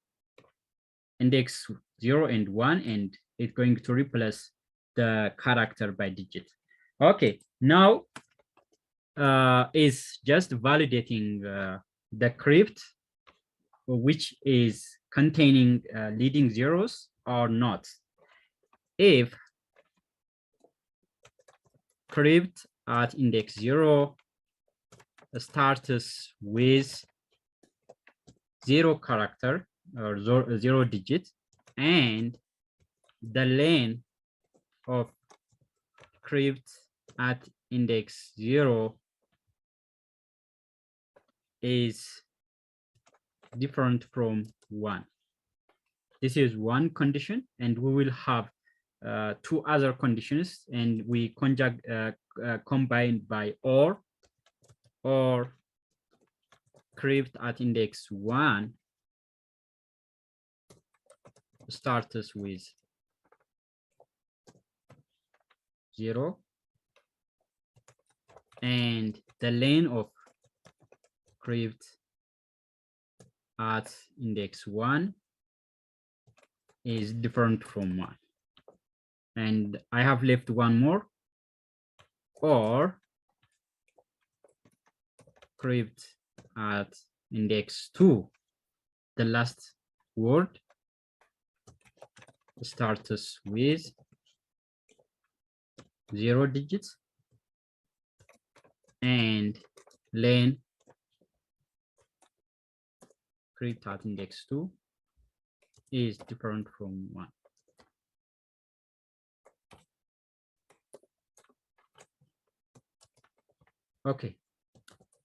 index 0 and 1, and it's going to replace the character by digit. Okay, now is just validating the crypt, which is containing leading zeros or not. If crypt at index 0 starts with 0 character or 0 digit, and the length of crypt at index 0 is different from 1. This is one condition, and we will have two other conditions, and we combine by or crypt at index 1 starts with 0, and the length of crypt at index 1 is different from 1. And I have left one more, or crypt at index 2, the last word starts with 0 digits, and length crypt at index 2 is different from 1. Okay,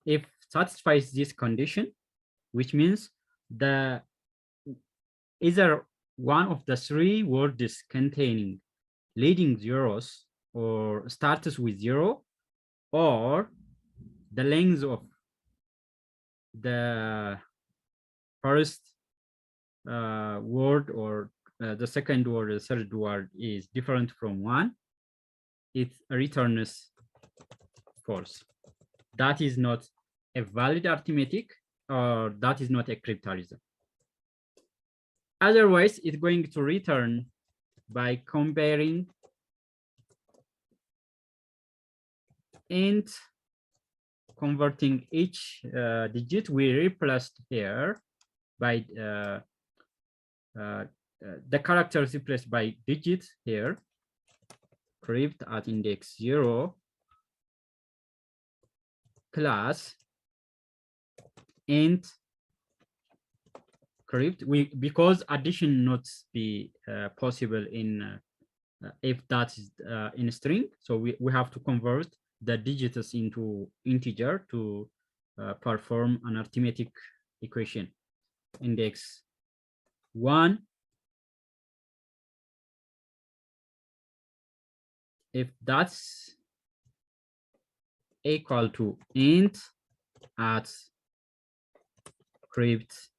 if satisfies this condition, which means the either one of the three words containing leading zeros or starts with 0, or the length of the first word or the second word, the third word is different from 1, it returns false. That is not a valid arithmetic, or that is not a cryptalism. Otherwise, it's going to return by comparing and converting each digit we replaced here by the characters replaced by digits here, crypt at index 0 plus int crypt, because addition not be possible in if that is in a string. So we have to convert the digits into integer to perform an arithmetic equation. Index 1, if that's equal to int at crypt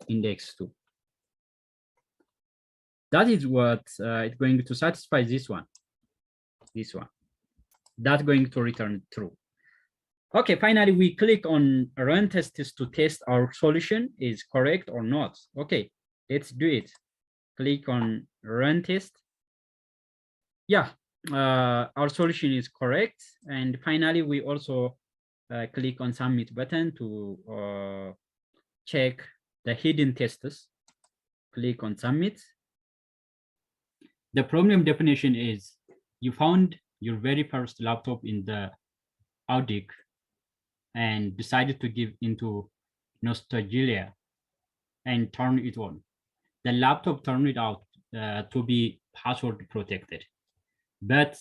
index 2. That is what it's going to satisfy this one. That's going to return true. Okay, finally, we click on run tests to test our solution is correct or not. Okay, let's do it. Click on run test. Yeah, our solution is correct. And finally, we also click on submit button to check the hidden tests. Click on submit. The problem definition is you found your very first laptop in the Audic and decided to give into nostalgia and turn it on. The laptop turned it out to be password protected, but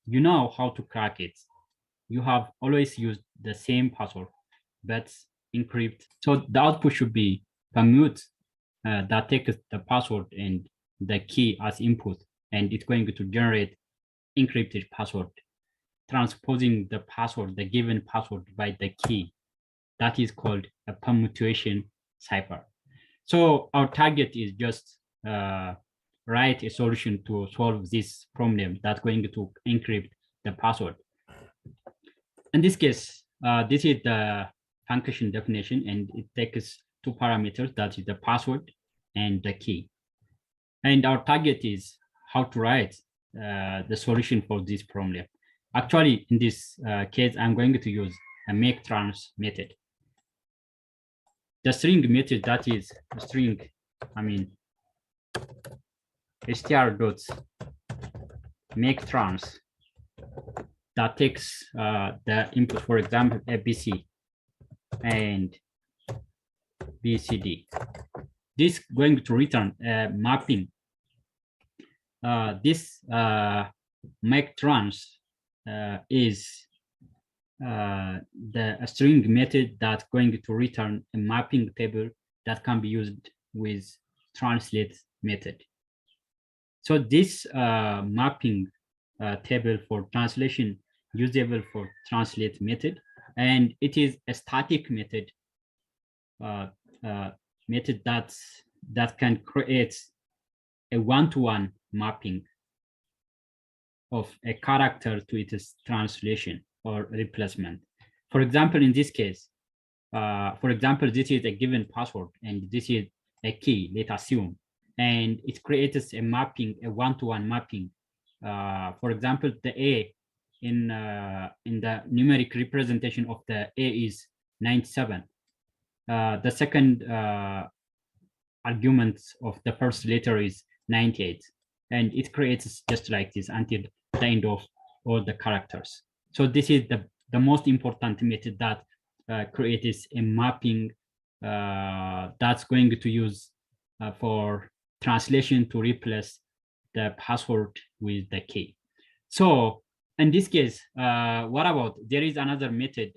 you know how to crack it. You have always used the same password, but encrypt. So the output should be commute that takes the password and the key as input, and it's going to generate encrypted password, transposing the password, the given password by the key. That is called a permutation cipher. So our target is just write a solution to solve this problem that's going to encrypt the password. In this case, this is the function definition, and it takes two parameters, that is the password and the key. And our target is how to write the solution for this problem. Actually, in this case, I'm going to use a make trans method. The string method, that is a string, str dot make trans, that takes the input, for example, ABC and BCD. This going to return a mapping. This make trans is the string method that's going to return a mapping table that can be used with translate method. So this mapping table for translation usable for translate method, and it is a static method method that can create a one-to-one mapping of a character to its translation or replacement. For example, in this case, for example, this is a given password and this is a key, let's assume, and it creates a mapping, a one-to-one mapping. For example, the A in the numeric representation of the A is 97. The second argument of the first letter is 98, and it creates just like this until the end of all the characters. So this is the most important method that creates a mapping that's going to use for translation to replace the password with the key. So in this case, what about, there is another method,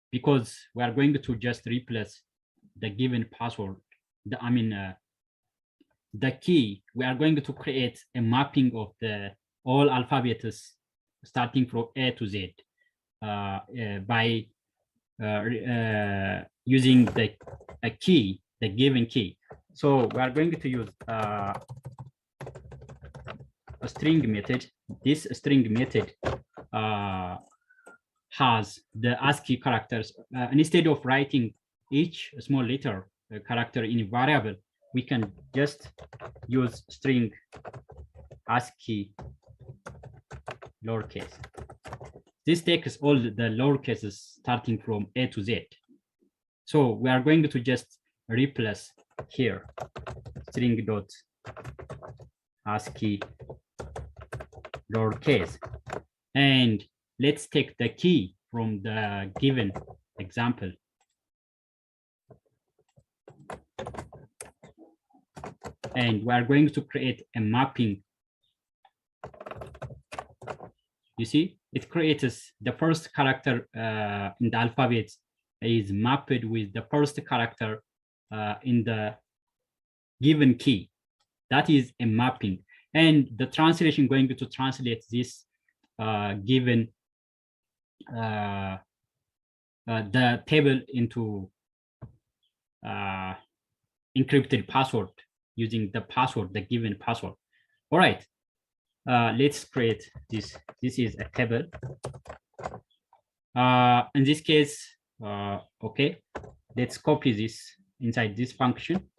because we are going to just replace the given password, the key, we are going to create a mapping of the all alphabets starting from A to Z by using a key, the given key. So we are going to use a string method. This string method has the ASCII characters. Instead of writing each small letter character in a variable, we can just use string ASCII lowercase. This takes all the lowercases starting from A to Z. So we are going to just replace here string dot ASCII lowercase, and let's take the key from the given example. and we are going to create a mapping. You see, it creates the first character in the alphabet is mapped with the first character in the given key. That is a mapping. And the translation going to translate this given the table into encrypted password using the password, the given password. All right, let's create this. This is a table. In this case, okay, let's copy this inside this function.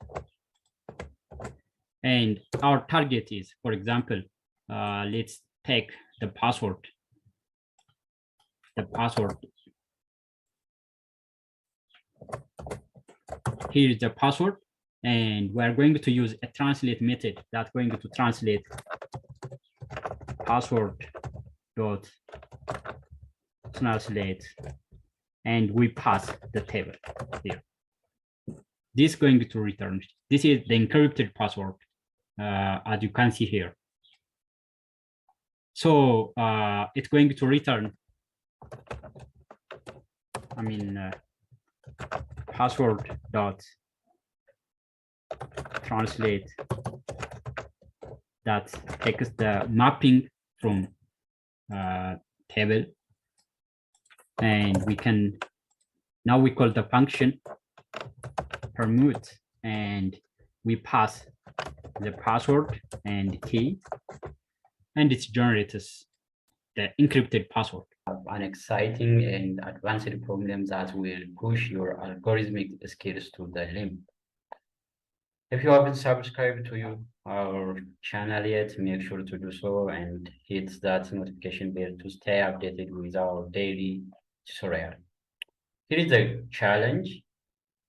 And our target is, for example, let's take the password. The password. Here is the password, and we're going to use a translate method that's going to translate password dot translate, and we pass the table here. This is going to return. This is the encrypted password, as you can see here. So it's going to return, password dot translate that takes the mapping from table, and we can now we call the function permute, and we pass the password and key, and it generates the encrypted password. An exciting and advanced problem that will push your algorithmic skills to the limit. If you haven't subscribed to our channel yet, make sure to do so and hit that notification bell to stay updated with our daily tutorial. Here is the challenge.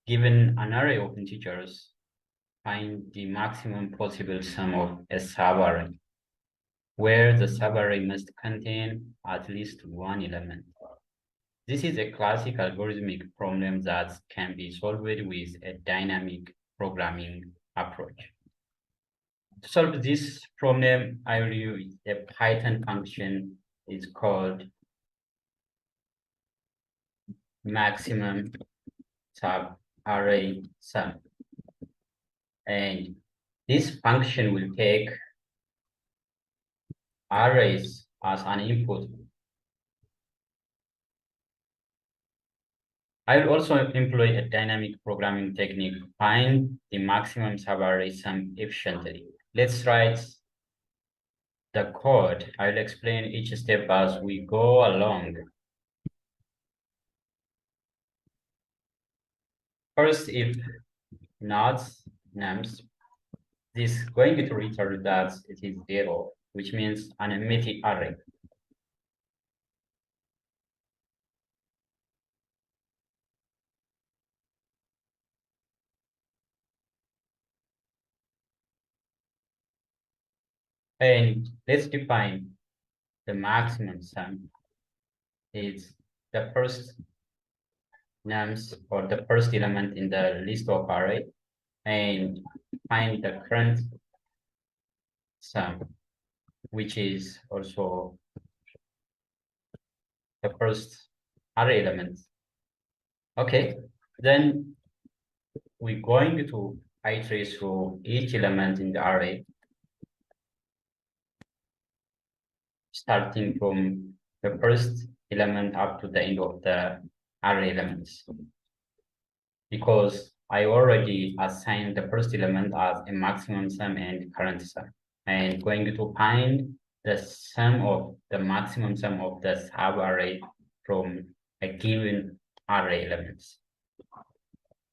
Given an array of integers, find the maximum possible sum of a subarray, where the subarray must contain at least one element. This is a classic algorithmic problem that can be solved with a dynamic programming approach. To solve this problem, I will use a Python function. It's called maximum subarray sum. And this function will take arrays as an input. I will also employ a dynamic programming technique to find the maximum subarray sum efficiently. Let's write the code. I will explain each step as we go along. First, if not nums, this is going to return that it is 0, which means an empty array. And let's define the maximum sum. Is the first nums or the first element in the list of array, and find the current sum, which is also the first array element. Okay, then we're going to iterate through each element in the array, starting from the first element up to the end of the array elements. Because I already assigned the first element as a maximum sum and current sum, and going to find the sum of the maximum sum of the subarray from a given array elements.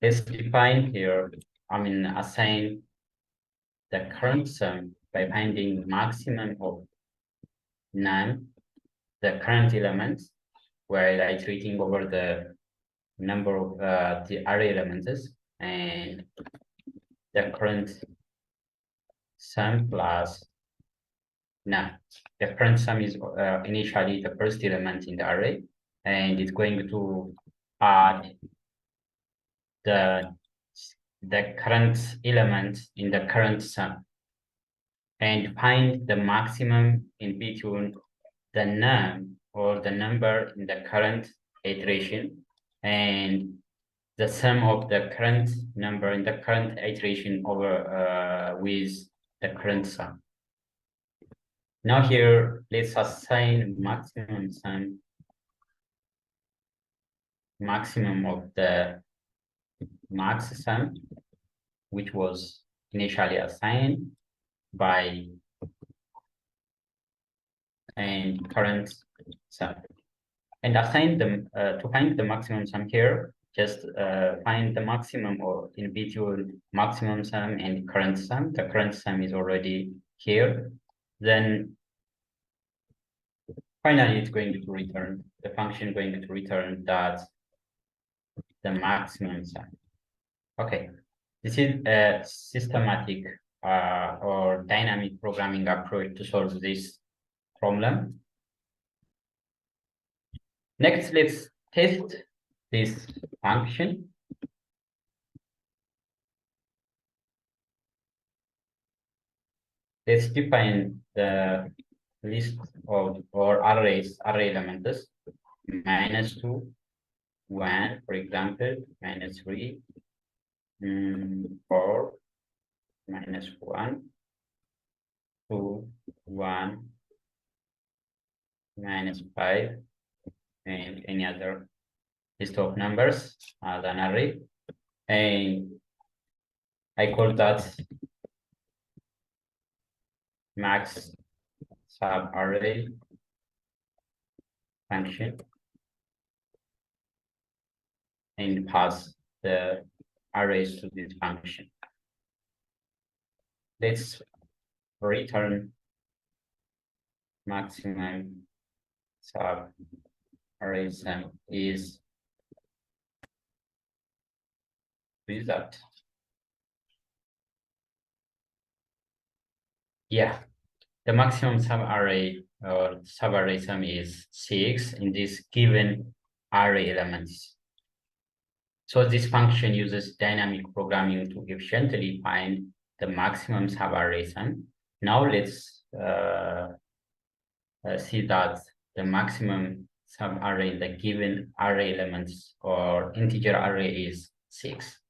Let's define here, assign the current sum by finding maximum of none, the current elements, while iterating over the number of the array elements, and the current sum plus none. The current sum is initially the first element in the array, and it's going to add the the current element in the current sum and find the maximum in between the num or the number in the current iteration and the sum of the current number in the current iteration over with the current sum. Now here, let's assign maximum sum, maximum of the max sum, which was initially assigned by and current sum. And assign them to find the maximum sum here, just find the maximum or in between maximum sum and current sum. The current sum is already here. Then finally, it's going to return, the function going to return that the maximum sum. Okay, this is a systematic or dynamic programming approach to solve this problem. Next, let's test this function. Let's define the list of or array elements -2, 1, for example, -3, 4, -1, 2, 1, -5, and any other list of numbers as an array. And I call that max sub array function and pass the arrays to this function. Let's return maximum sub array sum is result. Yeah, the maximum sub array or sub array sum is 6 in this given array elements. So this function uses dynamic programming to efficiently find the maximum sub array sum. Now let's see that the maximum sub array in the given array elements or integer array is 6.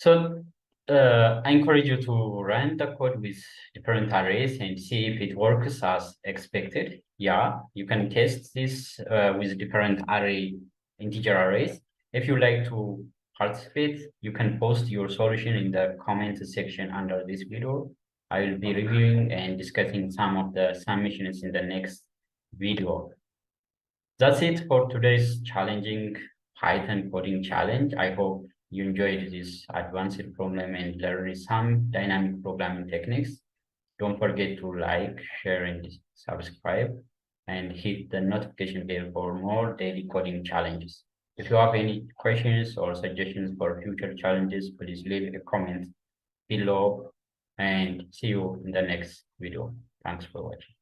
So I encourage you to run the code with different arrays and see if it works as expected. Yeah, you can test this with different integer arrays. If you like to participate, you can post your solution in the comment section under this video. I will be reviewing and discussing some of the submissions in the next video. That's it for today's challenging Python coding challenge. I hope you enjoyed this advanced problem and learned some dynamic programming techniques. Don't forget to like, share, and subscribe, and hit the notification bell for more daily coding challenges. If you have any questions or suggestions for future challenges, please leave a comment below, and see you in the next video. Thanks for watching.